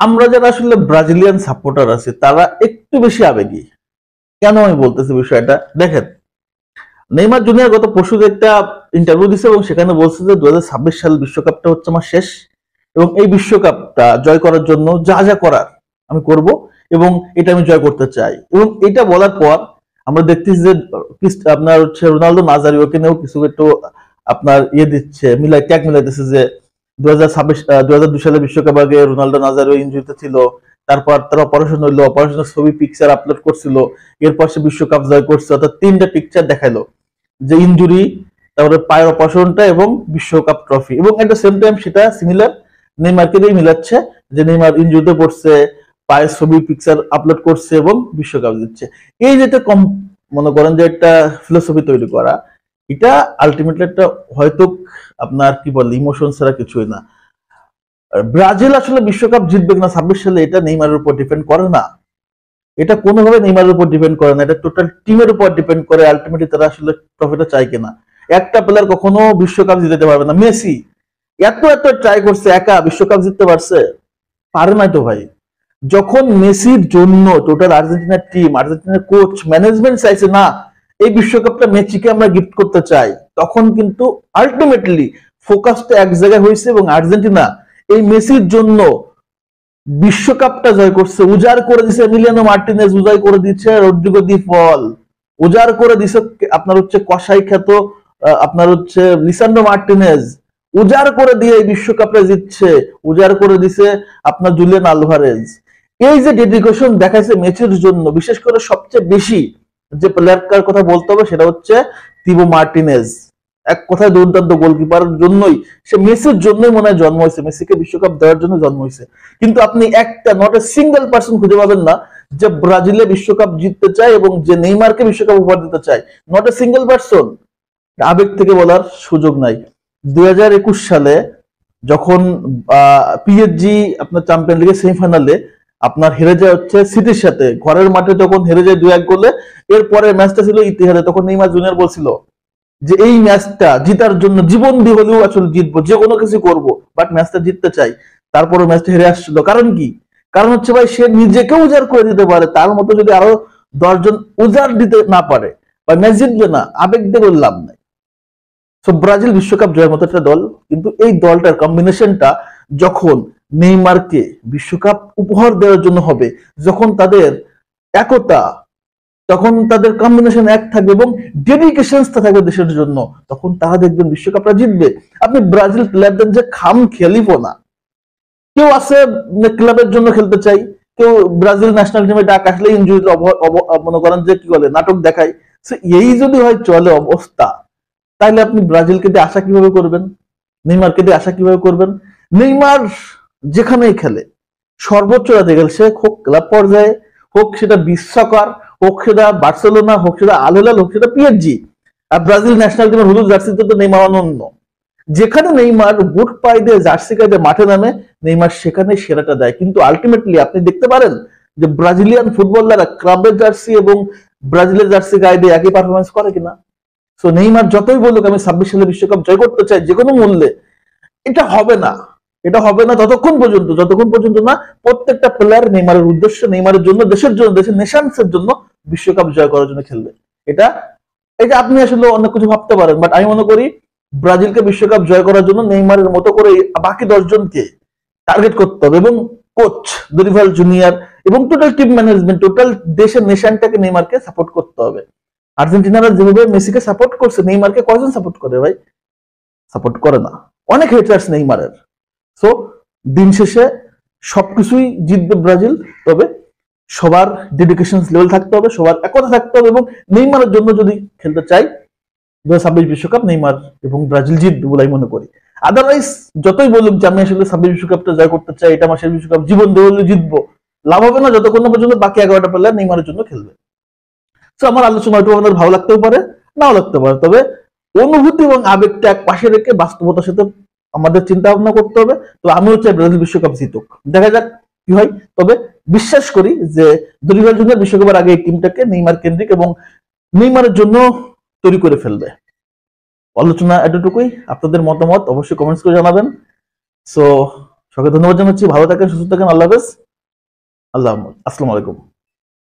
আমরা যারা আসলে ব্রাজিলিয়ান সাপোর্টার আছে তারা একটু বেশি আবেগী। কেন আমি বলতেছি বিষয়টা দেখেন, নেইমার জুনিয়র গত পরশু একটা ইন্টারভিউ দিছে এবং সেখানে বলছে যে 2026 সাল বিশ্বকাপটা হচ্ছে আমার শেষ, এবং এই বিশ্বকাপটা জয় করার জন্য যা যা করার আমি করব, এবং এটা আমি জয় করতে চাই। এবং এটা বলার পর আমরা দেখতেছি যে আপনার হচ্ছে রোনালদো নাজারিওকে নিয়েও কিছু একটু আপনার দিচ্ছে, মিলাই ট্যাগ মিলাইতেছে যে 2026 2002 সালে বিশ্বকাপ আগে রোনালদো নাজারিও ইনজুরিতে ছিল, তারপর তার অপারেশন হইলো, অপারেশনের ছবি পিকচার আপলোড করছিল, এরপর সে বিশ্বকাপ জয় করছে, অর্থাৎ তিনটা পিকচার দেখাইলো, যে ইনজুরি, তারপরে পায়ের অপারেশনটা এবং বিশ্বকাপ ট্রফি। এবং এট দ্য সেম টাইম সেটা সিমিলার নেইমারকে দিয়ে মিলাচ্ছে, যে নেইমার ইনজুরিতে পড়ছে, পায়ের ছবি পিকচার আপলোড করছে এবং বিশ্বকাপ দিচ্ছে। এই যেটা কম মনে করেন যে একটা ফিলোসফি তৈরি করা, এটা আলটিমেটলি একটা হয়তো আপনার কি বলে ইমোশন ছাড়া কিছুই না। ব্রাজিল আসলে বিশ্বকাপ জিতবে কিনা 26 সালে এটা নেইমারের উপর ডিপেন্ড করে না, এটা কোনোভাবে নেইমারের উপর ডিপেন্ড করে না, এটা টোটাল টিমের উপর ডিপেন্ড করে আলটিমেটলি তারা আসলে ট্রফিটা চায় কিনা। একটা প্লেয়ার কখনো বিশ্বকাপ জিততে পারবে না। মেসি এত এত ট্রাই করছে, একা বিশ্বকাপ জিততে পারছে? পারে নাই তো ভাই। যখন মেসির জন্য টোটাল আর্জেন্টিনার টিম, আর্জেন্টিনার কোচ, ম্যানেজমেন্ট চাইছে না এই বিশ্বকাপটা মেসিকে আমরা গিফট করতে চাই, তখন কিন্তু আলটিমেটলি ফোকাসটা এক জায়গায় হয়েছে এবং আর্জেন্টিনা এই মেসির জন্য বিশ্বকাপটা জয় করছে। উজাড় করে দিছে এমিলিয়ানো মার্টিনেজ, উজাড় করে দিচ্ছে রদ্রিগো দি ফল, উজাড় করে দিছে আপনার হচ্ছে কসাই খ্যাত আপনার হচ্ছে লিসান্ড্রো মার্টিনেজ, উজাড় করে দিয়ে এই বিশ্বকাপটা জিতছে, উজাড় করে দিছে আপনার জুলিয়ান আলভারেজ। এই যে ডেডিকেশন দেখাইছে মেসির জন্য, বিশেষ করে সবচেয়ে বেশি যে প্লেয়ারটার কথা বলতে হবে সেটা হচ্ছে তিবো মার্টিনেজ। এক কথায় দুর্দান্ত গোলকিপারের জন্যই, সে মেসির জন্যই মনে হয় জন্ম হয়েছে, মেসিকে বিশ্বকাপ দেওয়ার জন্য জন্ম হয়েছে। কিন্তু আপনি একটা নট এ সিঙ্গেল পার্সন খুঁজে পাবেন না যে ব্রাজিলে বিশ্বকাপ জিততে চায় এবং যে নেইমারকে বিশ্বকাপ উপহার দিতে চায়। Not a single person. আবেগ থেকে বলার সুযোগ নাই। 2021 সালে যখন পিএসজি আপনার চ্যাম্পিয়ন লিগের সেমিফাইনালে আপনার হেরে যায় হচ্ছে সিটির সাথে, ঘরের মাঠে যখন হেরে যায় 2-1 গোলে, এরপরে ম্যাচটা ছিল ইতিহাসে, তখন নেইমার জুনিয়র বলছিল যে এই ম্যাচটা জিতার জন্য জীবন দিয়ে হলেও আসলে জিতবো, যে কোনো কিছু করবো, বাট ম্যাচটা জিততে চাই। তারপরে ম্যাচটা হেরে আসছিল, কারণ কি? কারণ হচ্ছে ভাই সে নিজেকে উজাড় করে দিতে পারে, তার মতো যদি আরো 10 জন উজাড় দিতে না পারে বা ম্যাচ জিতবে না, আবেগ দিয়ে বলে লাভ নাই। সো ব্রাজিল বিশ্বকাপ জয়ের মতো একটা দল, কিন্তু এই দলটার কম্বিনেশনটা যখন নেইমারকে বিশ্বকাপ উপহার দেওয়ার জন্য হবে, যখন তাদের একতা, তখন তাদের কম্বিনেশন এক থাকবে এবং ডেডিকেশন থাকবে দেশের জন্য, তখন তারা দেখবেন বিশ্বকাপটা জিতবে। আপনি ব্রাজিল প্লেয়ারদের যে খাম খেলিব না, কেউ আছে ক্লাবের জন্য খেলতে চাই, কেউ ব্রাজিল ন্যাশনাল টিমে ডাক আসলে ইনজুরি মনে করেন যে কি বলে নাটক দেখায়। এই যদি হয় চলে অবস্থা, তাহলে আপনি ব্রাজিলকে দিয়ে আশা কিভাবে করবেন? নেইমারকে দিয়ে আশা কিভাবে করবেন? নেইমার যেখানেই খেলে সর্বোচ্চ রাতে গেল, সে হোক ক্লাব পর্যায়ে, হোক সেটা বিশ্বকাপ, হোক সেটা বার্সেলোনা, হোক সেটা আল হিলাল, হোক সেটা পিএসজি, আর ব্রাজিল ন্যাশনাল টিমের হলুদ জার্সিতে তো নেইমার অনন্য। যেখানে নেইমার বুট পাই দিয়ে জার্সি গায়ে দিয়ে মাঠে নামে, নেইমার সেখানে সেরাটা দেয়। কিন্তু আলটিমেটলি আপনি দেখতে পারেন যে ব্রাজিলিয়ান ফুটবলাররা ক্লাবের জার্সি এবং ব্রাজিলের জার্সি গায়ে দিয়ে একই পারফরমেন্স করে কিনা? সো নেইমার যতই বলুক আমি 26 সালে বিশ্বকাপ জয় করতে চাই যে কোনো মূল্যে, এটা হবে না। এটা হবে না যতক্ষণ পর্যন্ত না প্রত্যেকটা প্লেয়ার নেইমারের উদ্দেশ্য, নেইমারের জন্য, দেশের জন্য, দেশের নেশনসের জন্য বিশ্বকাপ জয় করার জন্য খেলবে। এটা এটা আপনি আসলে অনেক কিছু ভাবতে পারেন, বাট আমি মনে করি ব্রাজিলকে বিশ্বকাপ জয় করার জন্য নেইমারের মতো করে বাকি 10 জনকে টার্গেট করতে হবে, এবং কোচ দরিভাল জুনিয়র এবং টোটাল টিম ম্যানেজমেন্ট, টোটাল দেশের নেশনটাকে নেইমারকে সাপোর্ট করতে হবে। আর্জেন্টিনারা যেভাবে মেসিকে সাপোর্ট করছে, নেইমারকে কয়জন সাপোর্ট করে ভাই? সাপোর্ট করে না। অনেক হেটার্স নেইমারের। সো দিন শেষে সবকিছুই জিতবে ব্রাজিল, তবে সবার ডেডিকেশন লেভেল থাকতে হবে, সবার একতা থাকতে হবে, এবং নেইমারের জন্য যদি খেলতে চাই 2026 বিশ্বকাপ নেইমার এবং ব্রাজিল জিতবে বলে আমি মনে করি। আদারওয়াইজ যতই বলুক যে আমি আসলে 26 বিশ্বকাপটা জয় করতে চাই, এটা আমার শেষ বিশ্বকাপ, জীবন দিয়ে জিতবো, লাভ হবে না যতক্ষণ না পর্যন্ত বাকি 11টা প্লেয়ার নেইমারের জন্য খেলবে। তো আমার আলোচনা একটু আপনাদের ভালো লাগতেও পারে, নাও লাগতে পারে, তবে অনুভূতি এবং আবেগটা এক পাশে রেখে বাস্তবতার সাথে আমাদের চিন্তা ভাবনা করতে হবে। তো আমিও চাই ব্রাজিল বিশ্বকাপ জিতুক, দেখা যাক কি হয়। তবে বিশ্বাস করি যে দরিভাল জুনিয়র বিশ্বকাপের আগে এই টিমটাকে নেইমার কেন্দ্রিক এবং নেইমারের জন্য তৈরি করে ফেলবে। আলোচনা এতটুকুই। আপনাদের মতামত অবশ্যই কমেন্টস করে জানাবেন। সো সবাইকে ধন্যবাদ জানাচ্ছি। ভালো থাকেন, সুস্থ থাকেন। আল্লাহ হাফেজ। আসসালামু আলাইকুম।